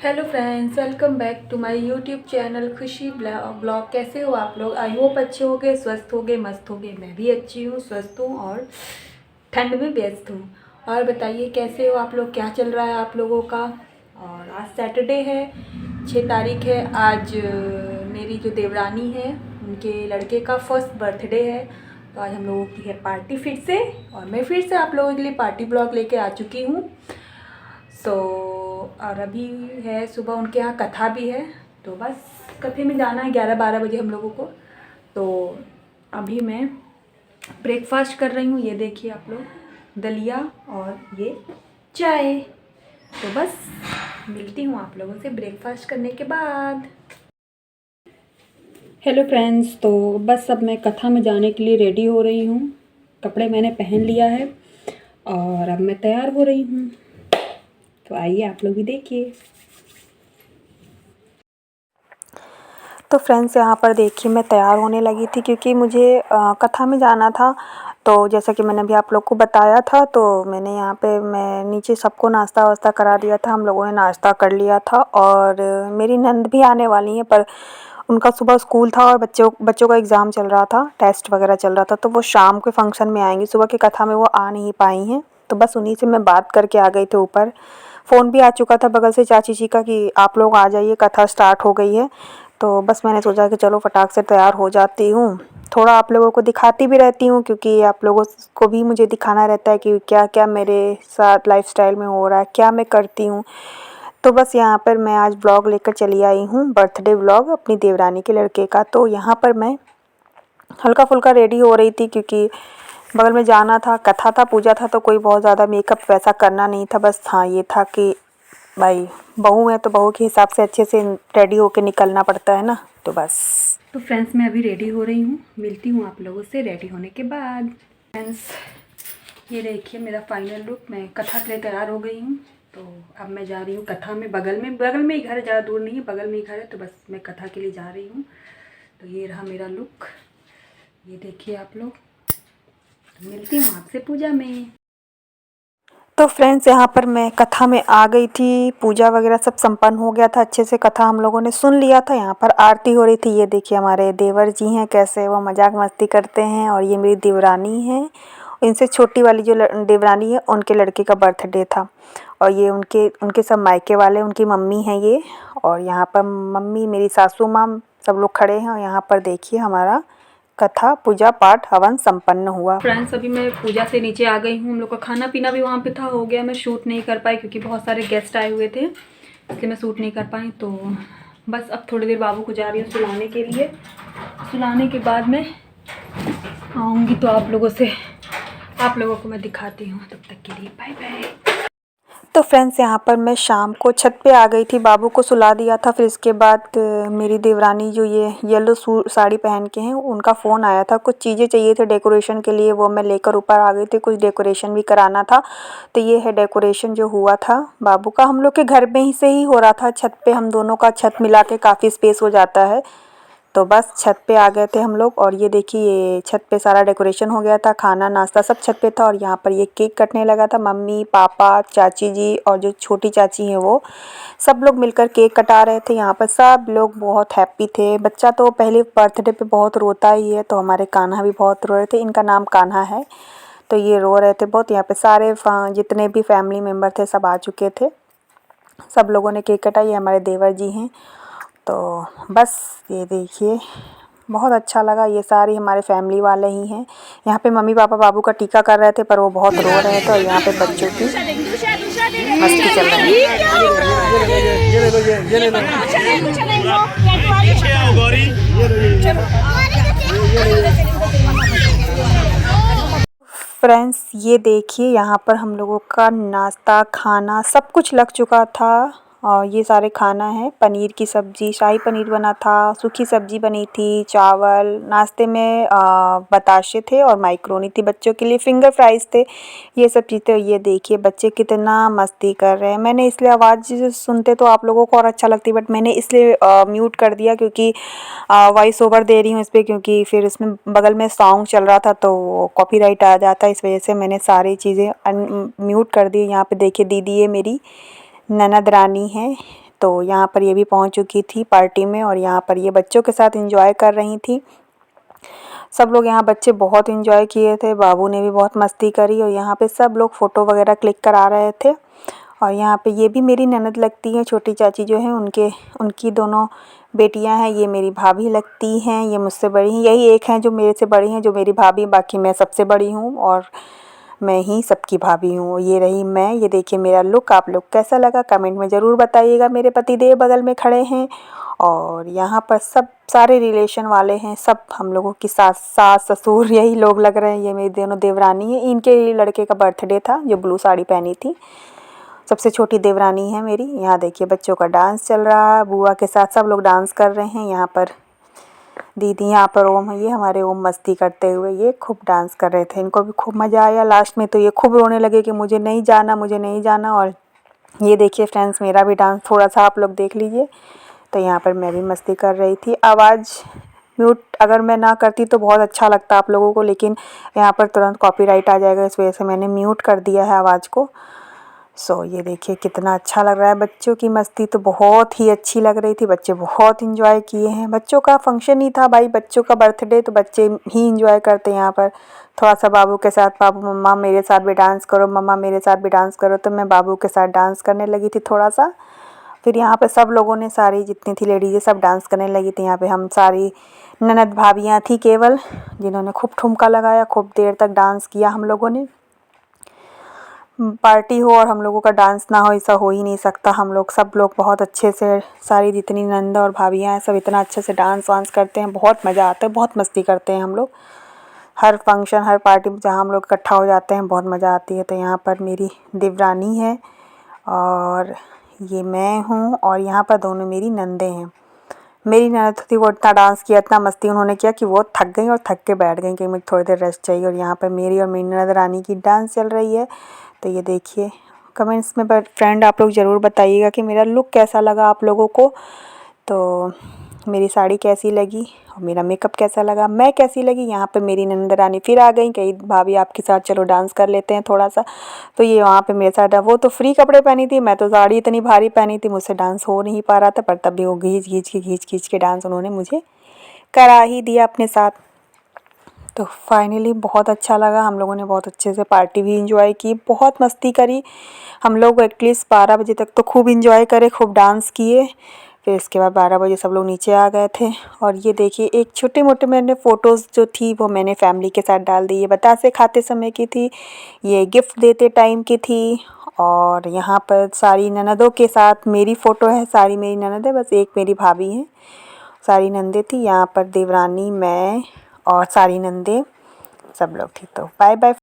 Hello friends, welcome back to my YouTube channel Khushi blog. कैसे हो आप लोग? आई होप अच्छे होगे, स्वस्थ होगे, मस्त होगे। मैं भी अच्छी हूँ, स्वस्थ हूँ और ठंड में व्यस्त हूँ। और बताइए कैसे हो आप लोग, क्या चल रहा है आप लोगों का। और आज सैटरडे है, 6 तारीख है। आज मेरी जो देवरानी है उनके लड़के का फर्स्ट बर्थडे है। तो आज हम लोगों की है पार्टी फिर से, और मैं फिर से आप लोगों के लिए पार्टी ब्लॉग लेके आ चुकी हूँ। सो और अभी है सुबह, उनके यहाँ कथा भी है। तो बस कथे में जाना है 11-12 बजे हम लोगों को। तो अभी मैं ब्रेकफास्ट कर रही हूँ। ये देखिए आप लोग, दलिया और ये चाय। तो बस मिलती हूँ आप लोगों से ब्रेकफास्ट करने के बाद। हेलो फ्रेंड्स, तो बस अब मैं कथा में जाने के लिए रेडी हो रही हूँ। कपड़े मैंने पहन लिया है और अब मैं तैयार हो रही हूँ। तो आइए आप लोग भी देखिए। तो फ्रेंड्स यहाँ पर देखिए मैं तैयार होने लगी थी क्योंकि मुझे कथा में जाना था। तो जैसा कि मैंने अभी आप लोग को बताया था, तो मैंने यहाँ पे मैं नीचे सबको नाश्ता वास्ता करा दिया था। हम लोगों ने नाश्ता कर लिया था और मेरी नंद भी आने वाली हैं, पर उनका सुबह स्कूल था और बच्चों का एग्ज़ाम चल रहा था, टेस्ट वगैरह चल रहा था, तो वो शाम के फंक्शन में आएंगी। सुबह की कथा में वो आ नहीं पाई हैं। तो बस उन्हीं से मैं बात करके आ गई थी ऊपर। फ़ोन भी आ चुका था बगल से चाची जी का कि आप लोग आ जाइए, कथा स्टार्ट हो गई है। तो बस मैंने सोचा कि चलो फटाक से तैयार हो जाती हूँ, थोड़ा आप लोगों को दिखाती भी रहती हूँ क्योंकि आप लोगों को भी मुझे दिखाना रहता है कि क्या क्या मेरे साथ लाइफस्टाइल में हो रहा है, क्या मैं करती हूँ। तो बस यहाँ पर मैं आज ब्लॉग लेकर चली आई हूँ, बर्थडे ब्लॉग अपनी देवरानी के लड़के का। तो यहाँ पर मैं हल्का फुल्का रेडी हो रही थी क्योंकि बगल में जाना था, कथा था, पूजा था, तो कोई बहुत ज़्यादा मेकअप वैसा करना नहीं था। बस हाँ ये था कि भाई बहू है तो बहू के हिसाब से अच्छे से रेडी होके निकलना पड़ता है ना। तो बस तो फ्रेंड्स मैं अभी रेडी हो रही हूँ, मिलती हूँ आप लोगों से रेडी होने के बाद। फ्रेंड्स ये देखिए मेरा फाइनल लुक, मैं कथा के लिए तैयार हो गई हूँ। तो अब मैं जा रही हूँ कथा में, बगल में ही घर है, ज़्यादा दूर नहीं है, बगल में ही घर है। तो बस मैं कथा के लिए जा रही हूँ। तो ये रहा मेरा लुक, ये देखिए आप लोग। मिलती हूँ आपसे पूजा में। तो फ्रेंड्स यहाँ पर मैं कथा में आ गई थी, पूजा वगैरह सब संपन्न हो गया था अच्छे से, कथा हम लोगों ने सुन लिया था। यहाँ पर आरती हो रही थी। ये देखिए हमारे देवर जी हैं, कैसे वो मजाक मस्ती करते हैं। और ये मेरी देवरानी है, इनसे छोटी वाली जो देवरानी है उनके लड़के का बर्थडे था। और ये उनके उनके सब मायके वाले, उनकी मम्मी हैं ये। और यहाँ पर मम्मी, मेरी सासू माँ, सब लोग खड़े हैं। और यहाँ पर देखिए हमारा कथा पूजा पाठ हवन संपन्न हुआ। फ्रेंड्स अभी मैं पूजा से नीचे आ गई हूँ। हम लोग का खाना पीना भी वहाँ पे था, हो गया। मैं शूट नहीं कर पाई क्योंकि बहुत सारे गेस्ट आए हुए थे, इसलिए मैं शूट नहीं कर पाई। तो बस अब थोड़ी देर बाबू को जा रही हूँ सुलाने के लिए। सुलाने के बाद मैं आऊँगी तो आप लोगों को मैं दिखाती हूँ। तब तक के लिए बाय बाय। तो फ्रेंड्स यहाँ पर मैं शाम को छत पे आ गई थी, बाबू को सुला दिया था। फिर इसके बाद मेरी देवरानी जो ये येलो साड़ी पहन के हैं, उनका फ़ोन आया था, कुछ चीज़ें चाहिए थे डेकोरेशन के लिए, वो मैं लेकर ऊपर आ गई थी। कुछ डेकोरेशन भी कराना था। तो ये है डेकोरेशन जो हुआ था बाबू का, हम लोग के घर में ही से ही हो रहा था छत पे। हम दोनों का छत मिला के काफ़ी स्पेस हो जाता है। तो बस छत पे आ गए थे हम लोग। और ये देखिए ये छत पे सारा डेकोरेशन हो गया था, खाना नाश्ता सब छत पे था। और यहाँ पर ये केक कटने लगा था, मम्मी पापा चाची जी और जो छोटी चाची हैं वो सब लोग मिलकर केक कटा रहे थे। यहाँ पर सब लोग बहुत हैप्पी थे। बच्चा तो पहले बर्थडे पे बहुत रोता ही है, तो हमारे कान्हा भी बहुत रो रहे थे। इनका नाम कान्हा है। तो ये रो रहे थे बहुत। यहाँ पे सारे जितने भी फैमिली मेम्बर थे सब आ चुके थे, सब लोगों ने केक कटा। ये हमारे देवर जी हैं। तो बस ये देखिए बहुत अच्छा लगा। ये सारी हमारे फैमिली वाले ही हैं। यहाँ पे मम्मी पापा बाबू का टीका कर रहे थे, पर वो बहुत रो रहे थे। और यहाँ पे बच्चों की मस्ती चल रही है। फ्रेंड्स ये देखिए यहाँ पर हम लोगों का नाश्ता खाना सब कुछ लग चुका था। और ये सारे खाना है, पनीर की सब्ज़ी, शाही पनीर बना था, सूखी सब्ज़ी बनी थी, चावल, नाश्ते में बताशे थे और माइक्रोनी थी, बच्चों के लिए फिंगर फ्राइज़ थे, ये सब चीज़ें। ये देखिए बच्चे कितना मस्ती कर रहे हैं। मैंने इसलिए आवाज़ सुनते तो आप लोगों को और अच्छा लगती, बट मैंने इसलिए म्यूट कर दिया क्योंकि वॉइस ओवर दे रही हूँ इस पर, क्योंकि फिर इसमें बगल में सॉन्ग चल रहा था तो कॉपीराइट आ जाता है। इस वजह से मैंने सारी चीज़ें म्यूट कर दी। यहाँ पे देखिए दीदी है मेरी, ननद रानी है, तो यहाँ पर ये भी पहुँच चुकी थी पार्टी में और यहाँ पर ये बच्चों के साथ एंजॉय कर रही थी। सब लोग यहाँ बच्चे बहुत एंजॉय किए थे, बाबू ने भी बहुत मस्ती करी और यहाँ पे सब लोग फ़ोटो वगैरह क्लिक करा रहे थे। और यहाँ पे ये भी मेरी ननद लगती है, छोटी चाची जो हैं उनकी दोनों बेटियां हैं। ये मेरी भाभी लगती हैं, ये मुझसे बड़ी हैं। यही एक हैं जो मेरे से बड़ी हैं, जो मेरी भाभी, बाकी मैं सबसे बड़ी हूँ और मैं ही सबकी भाभी हूँ। ये रही मैं। ये देखिए मेरा लुक आप लोग कैसा लगा कमेंट में ज़रूर बताइएगा। मेरे पतिदेव बगल में खड़े हैं और यहाँ पर सब सारे रिलेशन वाले हैं, सब हम लोगों की सास ससुर यही लोग लग रहे हैं। ये मेरी दोनों देवरानी हैं। इनके लड़के का बर्थडे था जो ब्लू साड़ी पहनी थी। सबसे छोटी देवरानी है मेरी। यहाँ देखिए बच्चों का डांस चल रहा है, बुआ के साथ सब लोग डांस कर रहे हैं। यहाँ पर दीदी, यहाँ पर ओम है, ये हमारे ओम मस्ती करते हुए ये खूब डांस कर रहे थे। इनको भी खूब मज़ा आया। लास्ट में तो ये खूब रोने लगे कि मुझे नहीं जाना, मुझे नहीं जाना। और ये देखिए फ्रेंड्स मेरा भी डांस थोड़ा सा आप लोग देख लीजिए। तो यहाँ पर मैं भी मस्ती कर रही थी। आवाज़ म्यूट अगर मैं ना करती तो बहुत अच्छा लगता आप लोगों को, लेकिन यहाँ पर तुरंत कॉपीराइट आ जाएगा, इस वजह से मैंने म्यूट कर दिया है आवाज़ को। ये देखिए कितना अच्छा लग रहा है। बच्चों की मस्ती तो बहुत ही अच्छी लग रही थी, बच्चे बहुत इंजॉय किए हैं। बच्चों का फंक्शन ही था भाई, बच्चों का बर्थडे तो बच्चे ही इंजॉय करते हैं। यहाँ पर थोड़ा सा बाबू के साथ, बाबू मम्मा मेरे साथ भी डांस करो, मम्मा मेरे साथ भी डांस करो, तो मैं बाबू के साथ डांस करने लगी थी थोड़ा सा। फिर यहाँ पे सब लोगों ने, सारी जितनी थी लेडीज़ें सब डांस करने लगी थी। यहाँ पे हम सारी ननद भाभियाँ थी केवल, जिन्होंने खूब ठुमका लगाया, खूब देर तक डांस किया हम लोगों ने। पार्टी हो और हम लोगों का डांस ना हो, ऐसा हो ही नहीं सकता। हम लोग सब लोग बहुत अच्छे से, सारी जितनी नंद और भाभियाँ हैं सब इतना अच्छे से डांस वांस करते हैं, बहुत मज़ा आता है, बहुत मस्ती करते हैं हम लोग। हर फंक्शन, हर पार्टी में जहाँ हम लोग इकट्ठा हो जाते हैं बहुत मज़ा आती है। तो यहाँ पर मेरी देवरानी है और ये मैं हूँ और यहाँ पर दोनों मेरी नंदें हैं। मेरी ननद थी, वो इतना डांस किया, इतना मस्ती उन्होंने किया कि वो थक गई और थक के बैठ गई कि मुझे थोड़ी देर रेस्ट चाहिए। और यहाँ पर मेरी और मेरी ननद रानी की डांस चल रही है। तो ये देखिए कमेंट्स में फ्रेंड आप लोग ज़रूर बताइएगा कि मेरा लुक कैसा लगा आप लोगों को, तो मेरी साड़ी कैसी लगी और मेरा मेकअप कैसा लगा, मैं कैसी लगी। यहाँ पे मेरी ननद रानी फिर आ गई, कही भाभी आपके साथ चलो डांस कर लेते हैं थोड़ा सा। तो ये वहाँ पे मेरे साथ, वो तो फ्री कपड़े पहनी थी, मैं तो साड़ी इतनी भारी पहनी थी, मुझसे डांस हो नहीं पा रहा था, पर तब भी वो खींच के डांस उन्होंने मुझे करा ही दिया अपने साथ। तो फाइनली बहुत अच्छा लगा। हम लोगों ने बहुत अच्छे से पार्टी भी इंजॉय की, बहुत मस्ती करी हम लोग। एटलीस्ट 12 बजे तक तो खूब इंजॉय करे, खूब डांस किए। फिर इसके बाद 12 बजे सब लोग नीचे आ गए थे। और ये देखिए एक छोटे मोटे मैंने फ़ोटोज़ जो थी वो मैंने फैमिली के साथ डाल दी। ये बतासे खाते समय की थी, ये गिफ्ट देते टाइम की थी। और यहाँ पर सारी ननदों के साथ मेरी फ़ोटो है, सारी मेरी ननद है, बस एक मेरी भाभी है, सारी नंदे थी। यहाँ पर देवरानी, मैं और सारी नंदे सब लोग थी। तो बाय बाय।